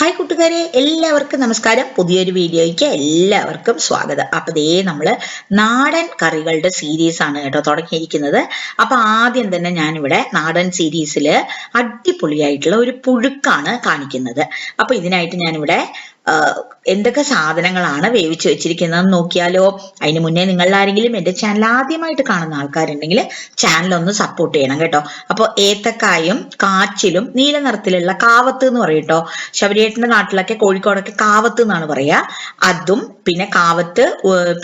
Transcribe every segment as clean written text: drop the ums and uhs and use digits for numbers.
Hi കൂട്ടുകാരെ, എല്ലാവർക്കും നമസ്കാരം. പുതിയൊരു വീഡിയോയ്ക്ക് എല്ലാവർക്കും സ്വാഗതം. അപ്പൊ ദേ നമ്മള് നാടൻ കറികളുടെ സീരീസ് ആണ് കേട്ടോ തുടങ്ങിയിരിക്കുന്നത്. അപ്പൊ ആദ്യം തന്നെ ഞാനിവിടെ നാടൻ സീരീസില് അടിപൊളിയായിട്ടുള്ള ഒരു പുഴുക്കാണ് കാണിക്കുന്നത്. അപ്പൊ ഇതിനായിട്ട് ഞാനിവിടെ എന്തൊക്കെ സാധനങ്ങളാണ് വേവിച്ച് വെച്ചിരിക്കുന്നതെന്ന് നോക്കിയാലോ. അതിന് മുന്നേ നിങ്ങളിൽ ആരെങ്കിലും എന്റെ ചാനൽ ആദ്യമായിട്ട് കാണുന്ന ആൾക്കാരുണ്ടെങ്കിൽ ചാനൽ ഒന്ന് സപ്പോർട്ട് ചെയ്യണം കേട്ടോ. അപ്പൊ ഏത്തക്കായും കാച്ചിലും നീല നിറത്തിലുള്ള കാവത്ത് എന്ന് പറയും കേട്ടോ. ശബരിയേട്ടന്റെ നാട്ടിലൊക്കെ കോഴിക്കോടൊക്കെ കാവത്ത് എന്നാണ് പറയാ. അതും പിന്നെ കാവത്ത്,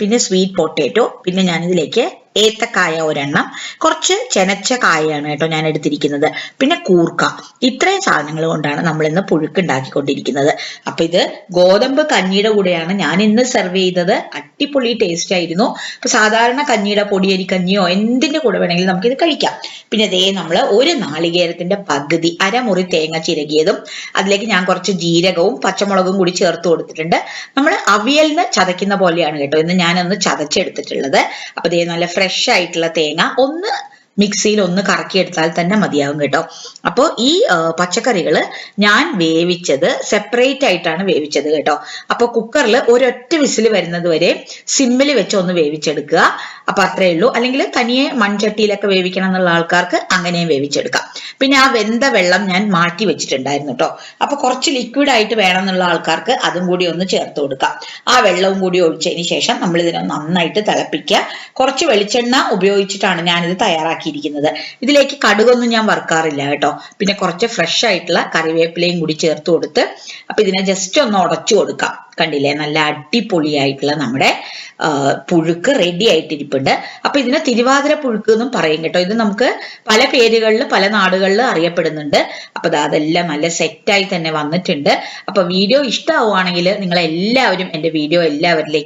പിന്നെ സ്വീറ്റ് പൊട്ടാറ്റോ, പിന്നെ ഞാനിതിലേക്ക് ഏത്തക്കായ ഒരെണ്ണം, കുറച്ച് ചെനച്ച കായാണ് കേട്ടോ ഞാൻ എടുത്തിരിക്കുന്നത്, പിന്നെ കൂർക്ക. ഇത്രയും സാധനങ്ങൾ കൊണ്ടാണ് നമ്മൾ ഇന്ന് പുഴുക്ക് ഉണ്ടാക്കിക്കൊണ്ടിരിക്കുന്നത്. അപ്പൊ ഇത് ഗോതമ്പ് കഞ്ഞിയുടെ കൂടെയാണ് ഞാൻ ഇന്ന് സെർവ് ചെയ്തത്. അടിപൊളി ടേസ്റ്റ് ആയിരുന്നു. അപ്പൊ സാധാരണ കഞ്ഞിയുടെ പൊടിയരി കഞ്ഞിയോ എന്തിന്റെ കൂടെ വേണമെങ്കിലും നമുക്കിത് കഴിക്കാം. പിന്നെ ദേ നമ്മൾ ഒരു നാളികേരത്തിന്റെ പകുതി, അരമുറി തേങ്ങ ചിരകിയതും അതിലേക്ക് ഞാൻ കുറച്ച് ജീരകവും പച്ചമുളകും കൂടി ചേർത്ത് കൊടുത്തിട്ടുണ്ട്. നമ്മൾ അവിയലിന് ചതയ്ക്കുന്ന പോലെയാണ് കേട്ടോ ഇന്ന് ഞാനൊന്ന് ചതച്ചെടുത്തിട്ടുള്ളത്. അപ്പൊ ദേ നല്ല ഫ്രഷ് ആയിട്ടുള്ള തേങ്ങ ഒന്ന് മിക്സിയിൽ ഒന്ന് കറക്കിയെടുത്താൽ തന്നെ മതിയാവും കേട്ടോ. അപ്പോൾ ഈ പച്ചക്കറികൾ ഞാൻ വേവിച്ചത് സെപ്പറേറ്റ് ആയിട്ടാണ് വേവിച്ചത് കേട്ടോ. അപ്പൊ കുക്കറിൽ ഒരൊറ്റ വിസിൽ വരുന്നത് വരെ സിമ്മിൽ വെച്ച് ഒന്ന് വേവിച്ചെടുക്കുക. അപ്പൊ അത്രേ ഉള്ളൂ. അല്ലെങ്കിൽ തനിയെ മൺചട്ടിയിലൊക്കെ വേവിക്കണം എന്നുള്ള ആൾക്കാർക്ക് അങ്ങനെയും വേവിച്ചെടുക്കാം. പിന്നെ ആ വെന്ത വെള്ളം ഞാൻ മാറ്റി വെച്ചിട്ടുണ്ടായിരുന്നു കേട്ടോ. അപ്പൊ കുറച്ച് ലിക്വിഡ് ആയിട്ട് വേണം എന്നുള്ള ആൾക്കാർക്ക് അതും കൂടി ഒന്ന് ചേർത്ത് കൊടുക്കാം. ആ വെള്ളവും കൂടി ഒഴിച്ചതിന് ശേഷം നമ്മൾ ഇതിനെ നന്നായിട്ട് തിളപ്പിക്കുക. കുറച്ച് വെളിച്ചെണ്ണ ഉപയോഗിച്ചിട്ടാണ് ഞാനിത് തയ്യാറാക്കിയിരിക്കുന്നത്. ഇതിലേക്ക് കടുകൊന്നും ഞാൻ വറുക്കാറില്ല കേട്ടോ. പിന്നെ കുറച്ച് ഫ്രഷ് ആയിട്ടുള്ള കറിവേപ്പിലയും കൂടി ചേർത്ത് കൊടുത്ത് അപ്പൊ ഇതിനെ ജസ്റ്റ് ഒന്ന് ഉടച്ചു കൊടുക്കാം. കണ്ടില്ലേ, നല്ല അടിപൊളിയായിട്ടുള്ള നമ്മുടെ പുഴുക്ക് റെഡി ആയിട്ടിരിപ്പുണ്ട്. അപ്പൊ ഇതിന് തിരുവാതിര പുഴുക്ക് എന്നും പറയും കേട്ടോ. ഇത് നമുക്ക് പല പേരുകളിൽ പല നാടുകളിൽ അറിയപ്പെടുന്നുണ്ട്. അപ്പൊ അതെല്ലാം നല്ല സെറ്റായി തന്നെ വന്നിട്ടുണ്ട്. അപ്പൊ വീഡിയോ ഇഷ്ടമാവുകയാണെങ്കിൽ നിങ്ങൾ എല്ലാവരും എന്റെ വീഡിയോ എല്ലാവരിലേക്കും